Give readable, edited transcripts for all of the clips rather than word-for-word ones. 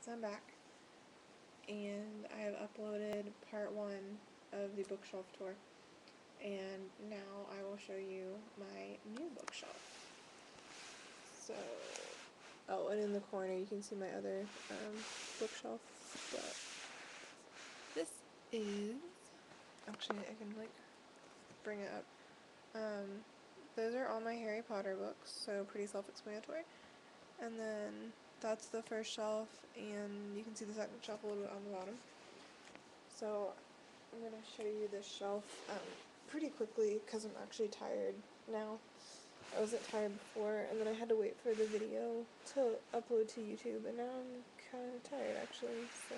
So I'm back, and I have uploaded part 1 of the bookshelf tour, and now I will show you my new bookshelf. So, oh, and in the corner you can see my other bookshelf, but this is, actually I can bring it up. Those are all my Harry Potter books, so pretty self-explanatory. And then that's the first shelf, and you can see the second shelf a little bit on the bottom. So I'm going to show you this shelf pretty quickly because I'm actually tired now. I wasn't tired before, and then I had to wait for the video to upload to YouTube, and now I'm kind of tired actually, so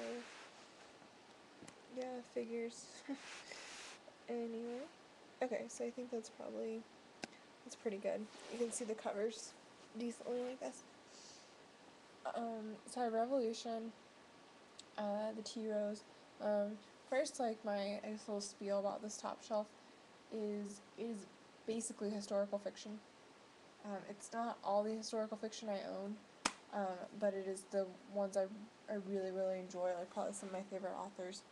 yeah, figures. Anyway, okay, so I think that's pretty good. You can see the covers decently like this. So I have Revolution, the Tea Rose. First, my little spiel about this top shelf is basically historical fiction. It's not all the historical fiction I own, but it is the ones I really, really enjoy, probably some of my favorite authors.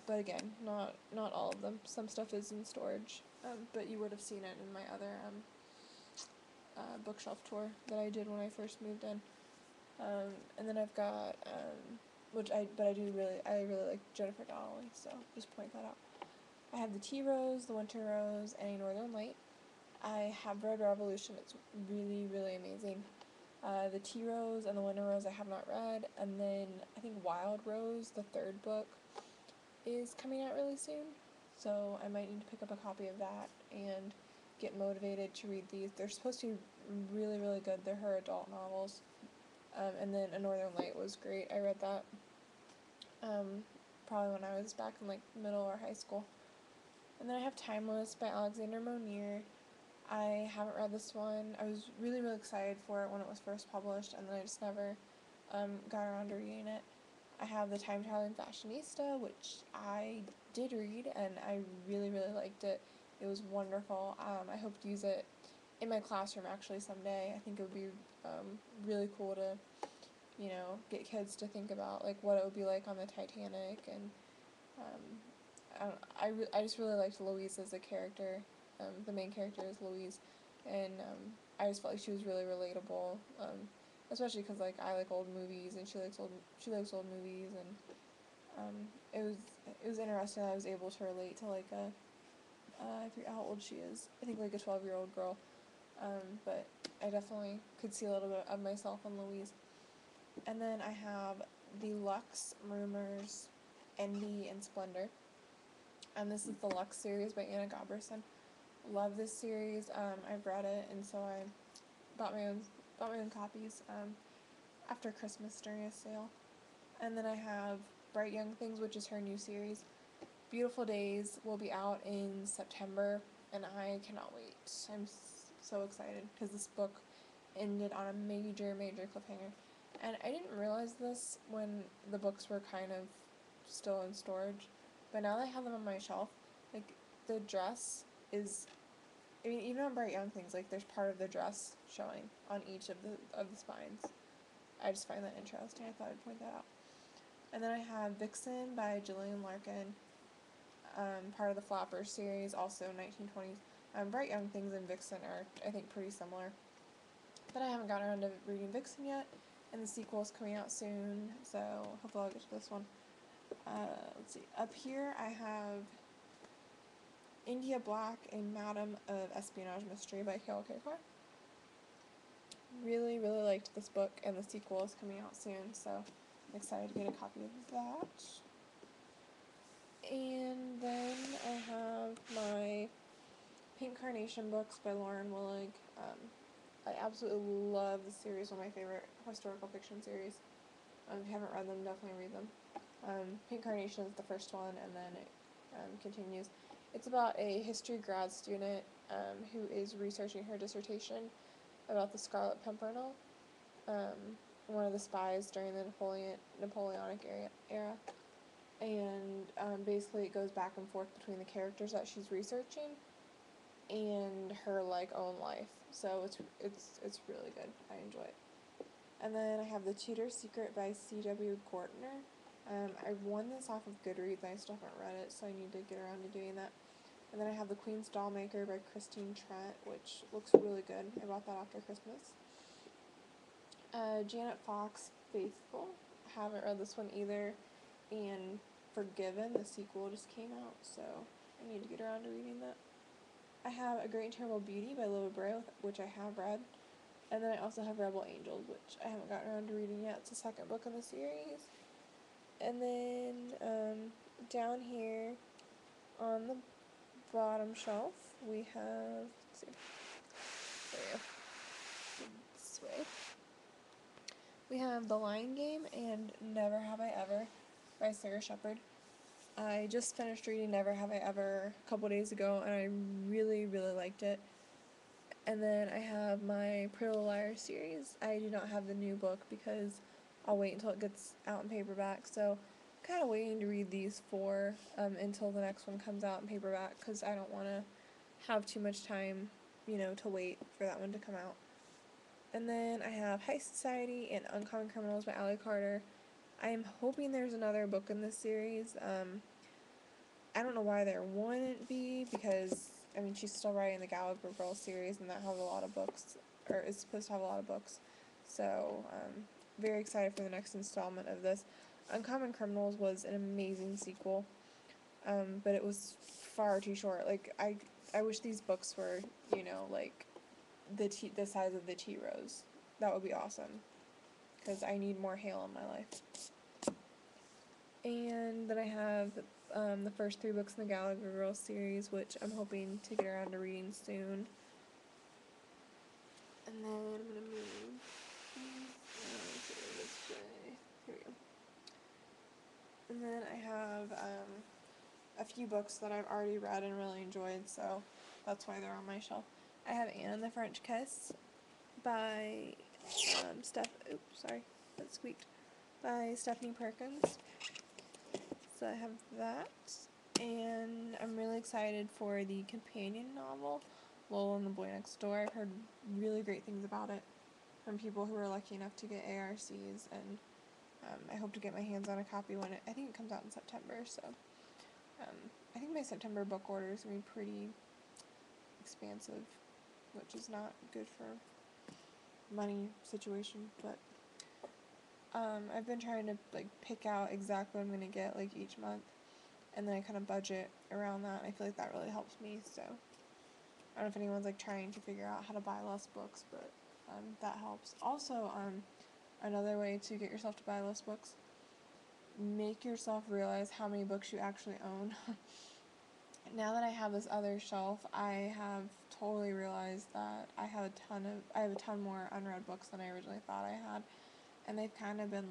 But again, not all of them. Some stuff is in storage, but you would have seen it in my other bookshelf tour that I did when I first moved in. And then I've got, I really like Jennifer Donnelly, so just point that out. I have the Tea Rose, the Winter Rose, and a Northern Light. I have read Revolution. It's really, really amazing. The Tea Rose and the Winter Rose I have not read, and then I think Wild Rose, the third book, is coming out really soon, so I might need to pick up a copy of that and get motivated to read these. They're supposed to be really, really good. They're her adult novels. And then A Northern Light was great. I read that probably when I was back in middle or high school. And then I have Timeless by Alexander Monier. I haven't read this one. I was really, really excited for it when it was first published, and then I just never got around to reading it. I have The Time Traveling Fashionista, which I did read, and I really, really liked it. It was wonderful. I hope to use it in my classroom actually someday. I think it would be really cool to, get kids to think about what it would be like on the Titanic, and I just really liked Louise as a character. The main character is Louise, and I just felt like she was really relatable, especially because I like old movies, and she likes old movies, and it was interesting that I was able to relate to I forget how old she is. I think a 12-year-old girl, but I definitely could see a little bit of myself in Louise. And then I have the Lux, Rumors, Envy, and Splendor. And this is the Lux series by Anna Gaberson. Love this series. I've read it, and so I bought my own copies after Christmas during a sale. And then I have Bright Young Things, which is her new series. Beautiful Days will be out in September, and I cannot wait. I'm so excited because this book ended on a major, major cliffhanger. And I didn't realize this when the books were kind of still in storage, but now that I have them on my shelf, the dress is, even on Bright Young Things, there's part of the dress showing on each of the spines. I just find that interesting. I thought I'd point that out. And then I have Vixen by Gillian Larkin, part of the Flappers series, also 1920s. Bright Young Things and Vixen are, I think, pretty similar. But I haven't gotten around to reading Vixen yet, and the sequel is coming out soon, so hopefully I'll get to this one. Let's see. Up here I have India Black, a Madam of Espionage Mystery by Carol Kirkar. Really, really liked this book, and the sequel is coming out soon, so I'm excited to get a copy of that. And then I have my Pink Carnation books by Lauren Willig. I absolutely love the series, one of my favorite historical fiction series. If you haven't read them, definitely read them. Pink Carnation is the first one, and then it continues. It's about a history grad student who is researching her dissertation about the Scarlet Pimpernel, one of the spies during the Napoleonic era. And basically it goes back and forth between the characters that she's researching and her own life. So it's really good. I enjoy it. And then I have The Tudor Secret by C.W. Gortner. I won this off of Goodreads, and I still haven't read it, so I need to get around to doing that. And then I have The Queen's Dollmaker by Christine Trent, which looks really good. I bought that after Christmas. Janet Fox, Faithful. I haven't read this one either. And Forgiven, the sequel, just came out, so I need to get around to reading that. I have A Great and Terrible Beauty by Lola Bray, which I have read. And then I also have Rebel Angels, which I haven't gotten around to reading yet. It's the second book in the series. And then down here on the bottom shelf, we have, let's see, there we go, this way. We have The Lion Game and Never Have I Ever by Sarah Shepard. I just finished reading Never Have I Ever a couple days ago, and I really, really liked it. And then I have my Pretty Little Liars series. I do not have the new book because I'll wait until it gets out in paperback, so I'm kind of waiting to read these four until the next one comes out in paperback, because I don't want to have too much time, to wait for that one to come out. And then I have High Society and Uncommon Criminals by Ally Carter. I am hoping there's another book in this series. I don't know why there wouldn't be, because, she's still writing the Gallagher Girls series, and that has a lot of books, or is supposed to have a lot of books. So, very excited for the next installment of this. Uncommon Criminals was an amazing sequel, but it was far too short. Like, I wish these books were, like, the size of the tea rose. That would be awesome, because I need more Hale in my life. And then I have the first three books in the Gallagher Girls series, which I'm hoping to get around to reading soon. And then I'm going to move this way. Here we go. And then I have a few books that I've already read and really enjoyed, so that's why they're on my shelf. I have Anne and the French Kiss by by Stephanie Perkins. So I have that, and I'm really excited for the companion novel, Lola and the Boy Next Door. I've heard really great things about it from people who were lucky enough to get ARCs, and I hope to get my hands on a copy when I think it comes out in September, so I think my September book order is going to be pretty expansive, which is not good for money situation, but I've been trying to pick out exactly what I'm going to get each month, and then I kind of budget around that, and I feel like that really helps me. So I don't know if anyone's trying to figure out how to buy less books, but that helps. Also, another way to get yourself to buy less books, make yourself realize how many books you actually own. Now that I have this other shelf, I have totally realized that I have a ton more unread books than I originally thought I had, and they've kind of been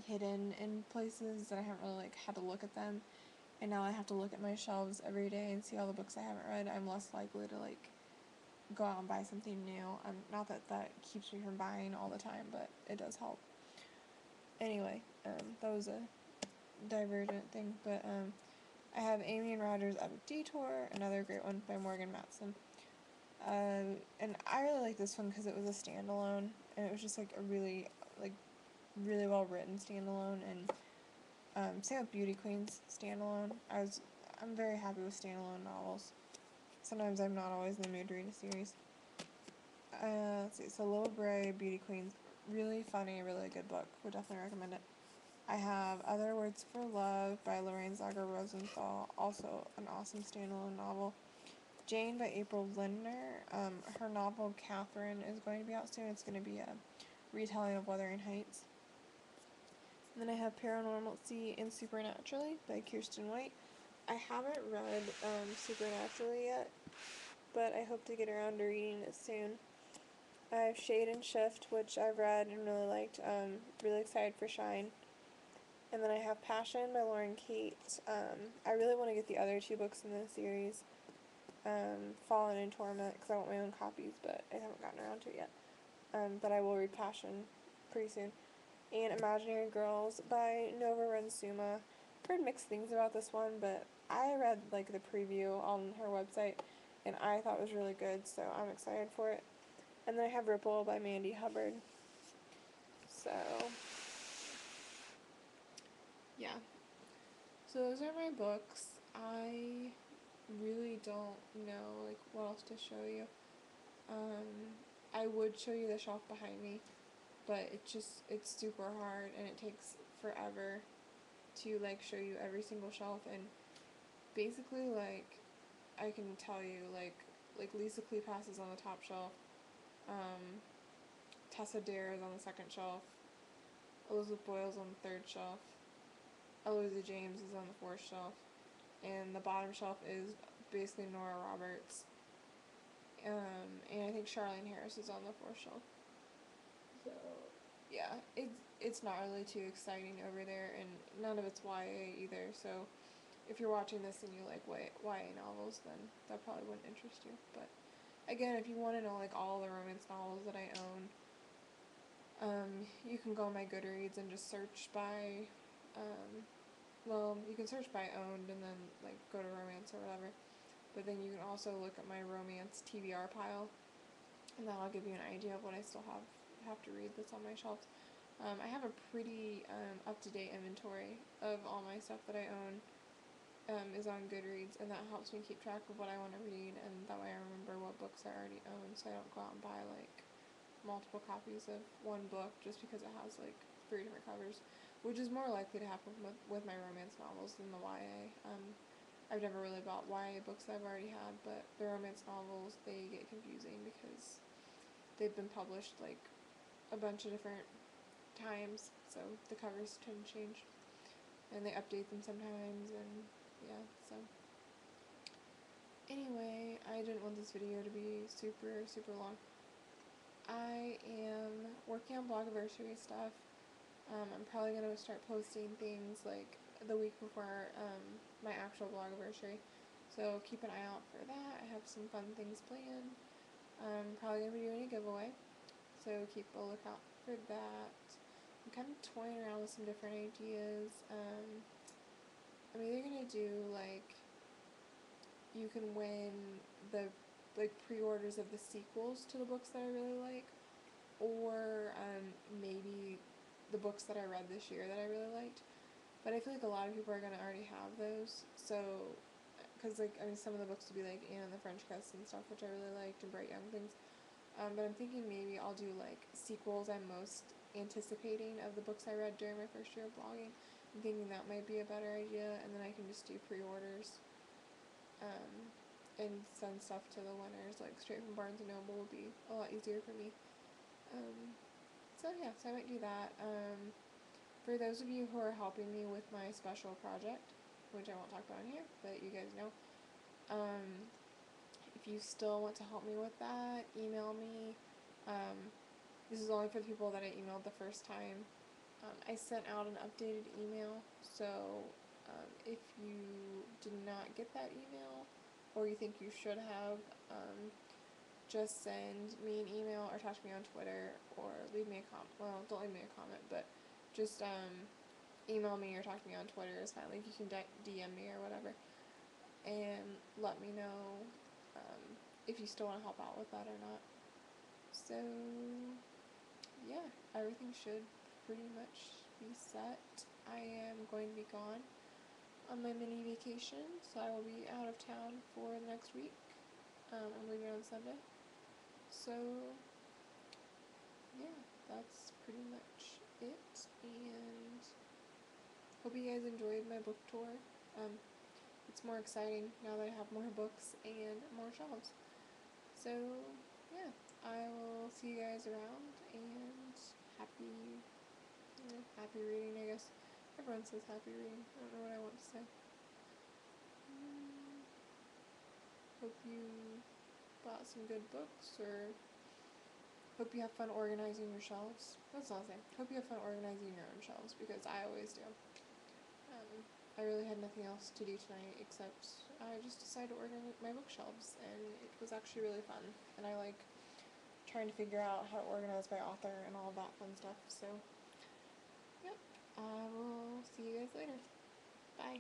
hidden in places that I haven't really had to look at them, and now I have to look at my shelves every day and see all the books I haven't read. I'm less likely to go out and buy something new. Not that keeps me from buying all the time, but it does help. Anyway, that was a divergent thing, but I have Amy and Roger's Epic Detour, another great one by Morgan Matson. And I really like this one because it was a standalone, and it was just a really well written standalone, and same with Beauty Queen's standalone. I'm very happy with standalone novels. Sometimes I'm not always in the mood to read a series. Let's see, so Lola Bray, Beauty Queens, really funny, really good book. Would definitely recommend it. I have Other Words for Love by Lorraine Zager Rosenthal, also an awesome standalone novel. Jane by April Lindner. Her novel Catherine is going to be out soon. It's going to be a retelling of Wuthering Heights. And then I have Paranormalcy and Supernaturally by Kirsten White. I haven't read Supernaturally yet, but I hope to get around to reading it soon. I have Shade and Shift, which I've read and really liked. Really excited for Shine. And then I have Passion by Lauren Kate. I really want to get the other two books in the series, Fallen and Torment, because I want my own copies, but I haven't gotten around to it yet. But I will read Passion pretty soon. And Imaginary Girls by Nova Rensuma. Heard mixed things about this one, but I read the preview on her website, and I thought it was really good, so I'm excited for it. And then I have Ripple by Mandy Hubbard. So, yeah. So those are my books. I really don't know, like, what else to show you. I would show you the shelf behind me, but it's super hard, and it takes forever to, like, show you every single shelf, and basically, like, I can tell you, like Lisa Kleypas is on the top shelf, Tessa Dare is on the second shelf, Elizabeth Boyle's on the third shelf, Eloisa James is on the fourth shelf, and the bottom shelf is basically Nora Roberts, and I think Charlene Harris is on the fourth shelf. So, yeah, it's not really too exciting over there, and none of it's YA either, so if you're watching this and you like YA novels, then that probably wouldn't interest you. But again, if you want to know, like, all the romance novels that I own, you can go on my Goodreads and just search by, you can search by owned and then, like, go to romance or whatever. But then you can also look at my romance TBR pile, and that'll give you an idea of what I still have to read that's on my shelves. I have a pretty up-to-date inventory of all my stuff that I own. Is on Goodreads, and that helps me keep track of what I want to read, and that way I remember what books I already own, so I don't go out and buy, like, multiple copies of one book just because it has, like, 3 different covers, which is more likely to happen with my romance novels than the YA. I've never really bought YA books that I've already had, but the romance novels, they get confusing because they've been published, like, a bunch of different times, so the covers tend to change, and they update them sometimes, and yeah, so anyway, I didn't want this video to be super, super long. I am working on Blogiversary stuff. I'm probably going to start posting things, like, the week before, my actual Blogiversary, so keep an eye out for that. I have some fun things planned. I'm probably going to be doing a giveaway, so keep a lookout for that. I'm kind of toying around with some different ideas. I'm either going to do, like, you can win the, like, pre-orders of the sequels to the books that I really like, or maybe the books that I read this year that I really liked. But I feel like a lot of people are going to already have those, so, because, like, I mean, some of the books would be, like, Anne and the French Kiss and stuff, which I really liked, and Bright Young Things. But I'm thinking maybe I'll do, like, sequels I'm most anticipating of the books I read during my first year of blogging. I'm thinking that might be a better idea, and then I can just do pre-orders, and send stuff to the winners, like, straight from Barnes & Noble would be a lot easier for me. So yeah, so I might do that. For those of you who are helping me with my special project, which I won't talk about in here, but you guys know, if you still want to help me with that, email me. This is only for the people that I emailed the first time. I sent out an updated email, so if you did not get that email, or you think you should have, just send me an email or talk to me on Twitter, or leave me a comment. Well, don't leave me a comment, but just email me or talk to me on Twitter is fine. Like, you can DM me or whatever, and let me know if you still want to help out with that or not. So yeah, everything should pretty much be set. I am going to be gone on my mini vacation, so I will be out of town for the next week. I'm leaving on Sunday. So yeah, that's pretty much it, and hope you guys enjoyed my book tour. It's more exciting now that I have more books and more shelves. So yeah, I will see you guys around, and happy reading, I guess. Everyone says happy reading. I don't know what I want to say. Hope you bought some good books, or hope you have fun organizing your shelves. That's all I'm saying. Hope you have fun organizing your own shelves, because I always do. I really had nothing else to do tonight except I just decided to organize my bookshelves, and it was actually really fun. And I like trying to figure out how to organize by author and all that fun stuff. So, yep. I will see you guys later. Bye.